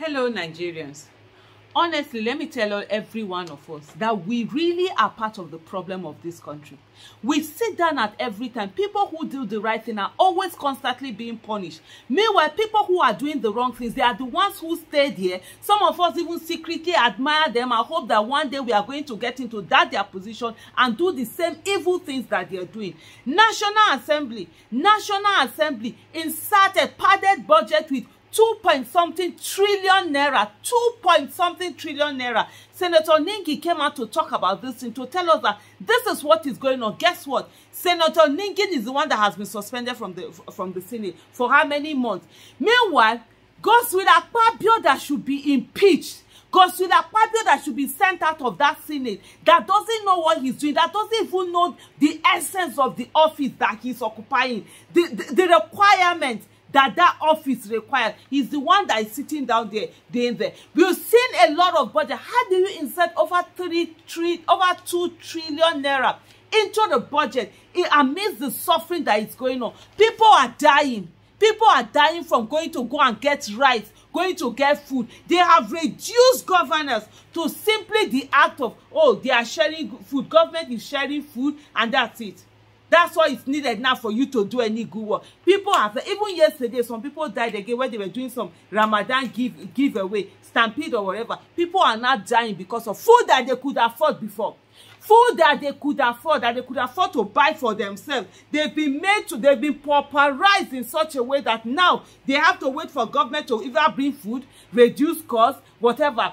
Hello, Nigerians. Honestly, let me tell every one of us that we really are part of the problem of this country. We sit down at every time. People who do the right thing are always constantly being punished. Meanwhile, people who are doing the wrong things, they are the ones who stayed here. Some of us even secretly admire them and hope that one day we are going to get into their position and do the same evil things that they are doing. National Assembly inserted padded budget with 2-point-something trillion naira. 2-point-something trillion naira. Senator Ningi came out to talk about this and to tell us that this is what is going on. Guess what? Senator Ningi is the one that has been suspended from the Senate for how many months? Meanwhile, Godswill Akpabio that should be impeached. Godswill Akpabio that should be sent out of that Senate, that doesn't know what he's doing, that doesn't even know the essence of the office that he's occupying, the requirements that office requires. He's the one that is sitting down there doing there. We've seen a lot of budget. How do you insert over 2 trillion naira into the budget amidst the suffering that is going on? People are dying. People are dying from going to go and get rice, going to get food. They have reduced governors to simply the act of, oh, they are sharing food. Government is sharing food and that's it. That's why it's needed now for you to do any good work. People have, even yesterday, some people died again when they were doing some Ramadan giveaway, stampede or whatever. People are not dying because of food that they could afford before. Food that they could afford to buy for themselves. They've been pauperized in such a way that now they have to wait for government to either bring food, reduce costs, whatever.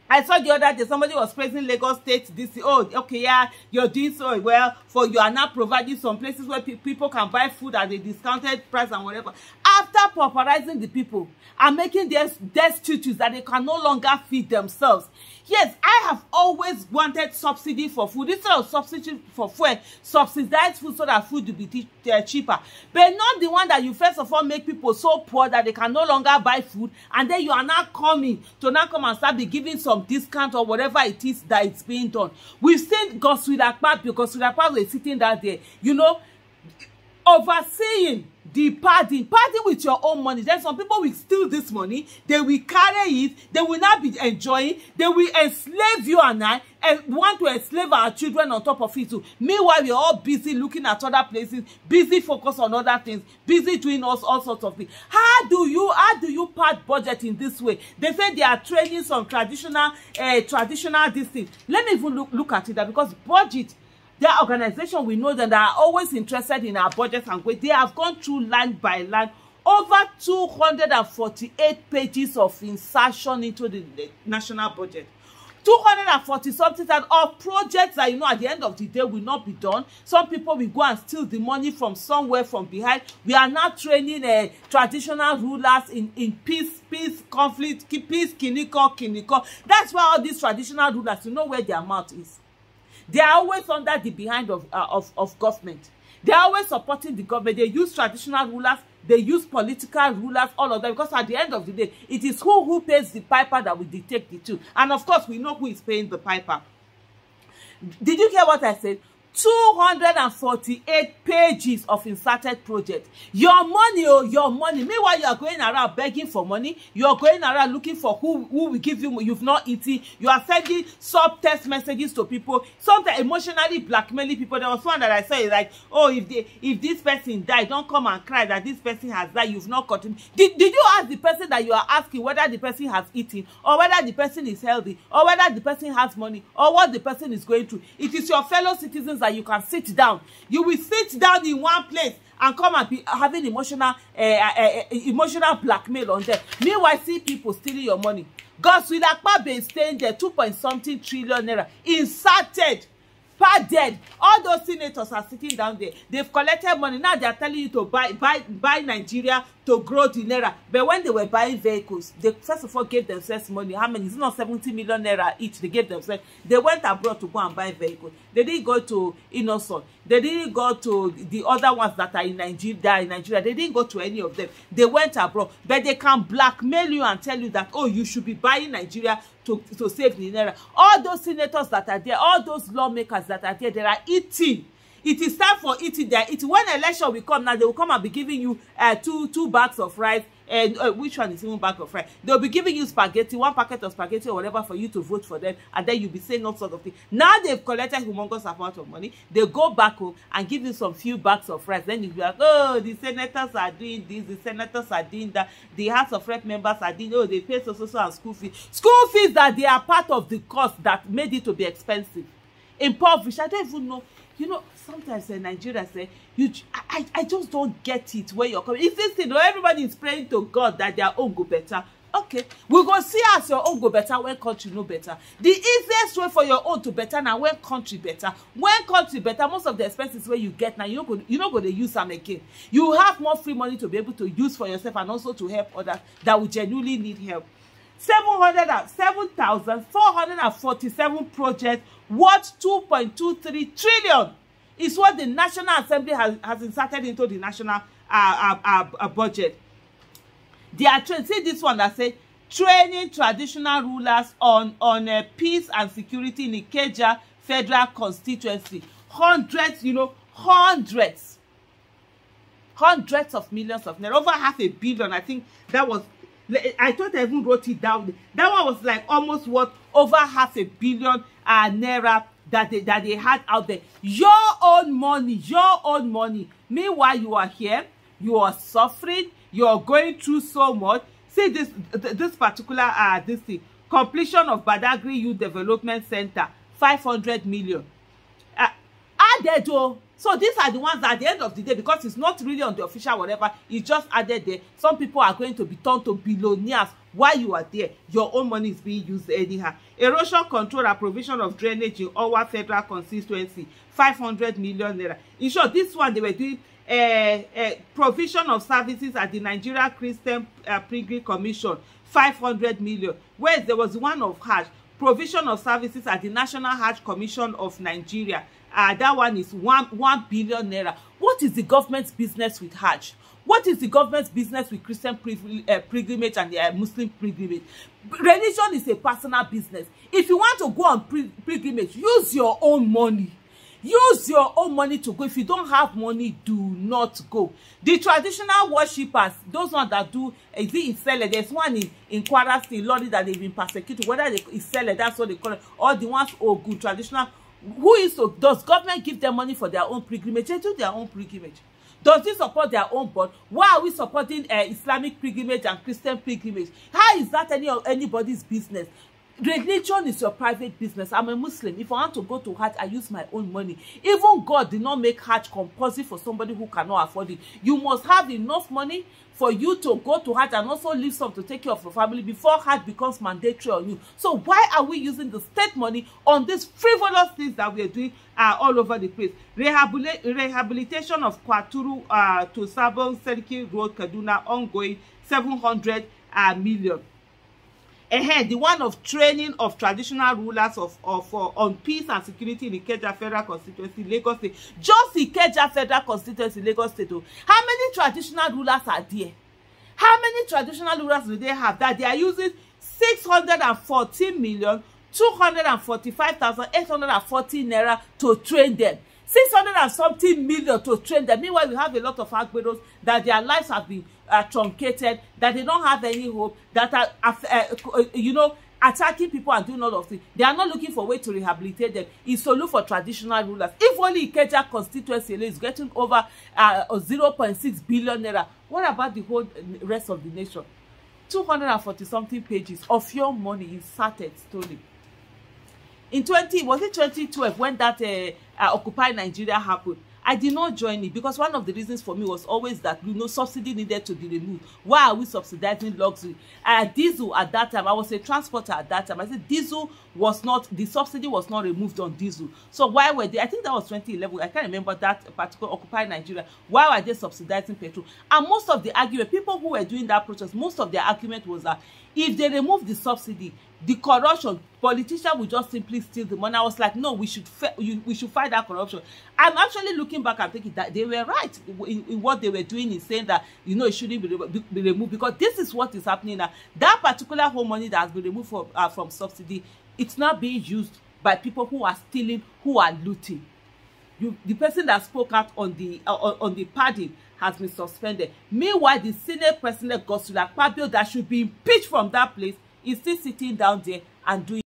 I saw the other day somebody was praising Lagos State. This, oh, okay, yeah, you're doing so well. For you are now providing some places where people can buy food at a discounted price and whatever. After pauperizing the people and making them destitute that they can no longer feed themselves. Yes, I have always wanted subsidy for food. Instead of subsidy for fuel, subsidized food so that food will be cheaper. But not the one that you first of all make people so poor that they can no longer buy food, and then you are now coming to now come and start be giving some discount or whatever it is that it's being done. We've seen Godswill Akpabio is sitting down there, you know, overseeing the party with your own money. Then some people will steal this money, they will carry it, they will not be enjoying, they will enslave you and I, and want to enslave our children on top of it too. Meanwhile, we're all busy looking at other places, busy focus on other things, busy doing all sorts of things. How do you part budget in this way? They say they are training some traditional this thing. Let me even look at it, because budget, their organization, we know that they are always interested in our budgets and they have gone through line by line over 248 pages of insertion into the national budget. 240 something of projects that, you know, at the end of the day will not be done. Some people will go and steal the money from somewhere from behind. We are now training traditional rulers in peace, conflict, peace, kiniko. That's why all these traditional rulers, you know where their mouth is. They are always under the behind of government. They are always supporting the government. They use traditional rulers. They use political rulers, all of them. Because at the end of the day, it is who pays the piper that will dictate the two. And of course, we know who is paying the piper. Did you hear what I said? 248 pages of inserted project. Your money, oh, your money. Meanwhile, you are going around begging for money. You are going around looking for who will give you. You've not eaten. You are sending sub-text messages to people. Sometimes emotionally blackmailing people. There was one that I saw, like, oh, if this person died, don't come and cry that this person has died. You've not got him. Did you ask the person that you are asking whether the person has eaten, or whether the person is healthy, or whether the person has money, or what the person is going through? It is your fellow citizens that you can sit down. You will sit down in one place and come and be having emotional blackmail on them. Meanwhile, see people stealing your money. Godswill Akpabio is staying there, 2-point-something trillion naira inserted, padded. All those senators are sitting down there. They've collected money. Now they are telling you to buy Nigeria to grow the naira. But when they were buying vehicles, they first of all gave themselves money. How many? It's not 70 million naira each. They gave themselves. They went abroad to go and buy vehicles. They didn't go to Innocent. They didn't go to the other ones that are in Nigeria. They didn't go to any of them. They went abroad. But they can blackmail you and tell you that, oh, you should be buying Nigeria to save the naira. All those senators that are there, all those lawmakers that are there, they are eating. It is time for eating. When election will come now, they will come and be giving you two bags of rice, And which one is even bag of rice? They'll be giving you spaghetti, 1 packet of spaghetti or whatever for you to vote for them, and then you'll be saying all sorts of things. Now they've collected humongous amount of money. They go back home and give you some few bags of rice. Then you'll be like, oh, the senators are doing this, the senators are doing that, the House of Rep members are doing, oh, they pay so and school fees. School fees that they are part of the cost that made it to be expensive. Impoverished. I don't even know. You know, sometimes in Nigeria say, I just don't get it where you're coming. It's this thing, everybody is praying to God that their own go better. Okay, we go see as your own go better when country no better. The easiest way for your own to better now when country better. When country better, most of the expenses where you get now, you're not going to use them again. You have more free money to be able to use for yourself and also to help others that will genuinely need help. 7,447 projects worth 2.23 trillion is what the National Assembly has inserted into the national budget. They are see this one that say training traditional rulers on peace and security in Ikeja federal constituency. Hundreds of millions of naira, over 500 billion. I think that was, I thought I even wrote it down. That one was like almost worth over 500 billion naira that they had out there. Your own money. Meanwhile, you are here, you are suffering, you are going through so much. See this particular this thing. Completion of Badagry Youth Development Center, 500 million. Added though. So these are the ones that at the end of the day, because it's not really on the official whatever, it's just added there. Some people are going to be turned to billionaires while you are there. Your own money is being used anyhow. Erosion control and provision of drainage in our federal constituency, 500 million naira. In short, this one they were doing provision of services at the Nigeria Christian Pilgrim Commission, 500 million. Whereas there was one of Hajj, provision of services at the National Hajj Commission of Nigeria. That one is 1 billion naira. What is the government's business with Hajj? What is the government's business with Christian pilgrimage and Muslim pilgrimage? Religion is a personal business. If you want to go on pilgrimage, use your own money. Use your own money to go. If you don't have money, do not go. The traditional worshippers, those ones that do, there's one in Kwara State, Lord, that they've been persecuted, whether they Isele, that's what they call it, or the ones who good traditional. Does government give them money for their own pilgrimage? They do their own pilgrimage. Does it support their own board? Why are we supporting Islamic pilgrimage and Christian pilgrimage? How is that anybody's business? Religion is your private business. I'm a Muslim. If I want to go to Hajj, I use my own money. Even God did not make Hajj compulsory for somebody who cannot afford it. You must have enough money for you to go to Hajj and also leave some to take care of your family before Hajj becomes mandatory on you. So why are we using the state money on these frivolous things that we are doing all over the place? Rehabilitation of Kwaturu to Sabon Seriki Road, Kaduna, ongoing, 700 million. The one of training of traditional rulers on peace and security in Ikeja Federal Constituency, Lagos State. Just Ikeja Federal Constituency, Lagos State. How many traditional rulers are there? How many traditional rulers do they have that they are using 614,245,840 naira to train them? 600 and something million to train them. Meanwhile, we have a lot of Akpabios that their lives have been truncated, that they don't have any hope, that are, attacking people and doing all of things. They are not looking for a way to rehabilitate them. It's to look for traditional rulers. If only Ikeja constituency is getting over 0.6 billion naira, what about the whole rest of the nation? 240-something pages of your money inserted, stolen. In 2012 when that Occupy Nigeria happened, I did not join it because one of the reasons for me was always that subsidy needed to be removed. Why are we subsidizing luxury? Diesel at that time, I was a transporter at that time. I said diesel was not, the subsidy was not removed on diesel. So why were they, I think that was 2011, I can't remember that particular Occupy Nigeria, why were they subsidizing petrol? And most of the argument, people who were doing that protest, most of their argument was that if they remove the subsidy, the corruption, politicians will just simply steal the money. I was like, no, we should fight that corruption. I'm actually looking back and thinking that they were right in what they were doing, in saying that it shouldn't be removed, because this is what is happening now. That particular whole money that has been removed from subsidy, it's not being used by people who are stealing, who are looting. The person that spoke out on the padding has been suspended. Meanwhile, the Senate President Godswill Akpabio that should be impeached from that place is still sitting down there and doing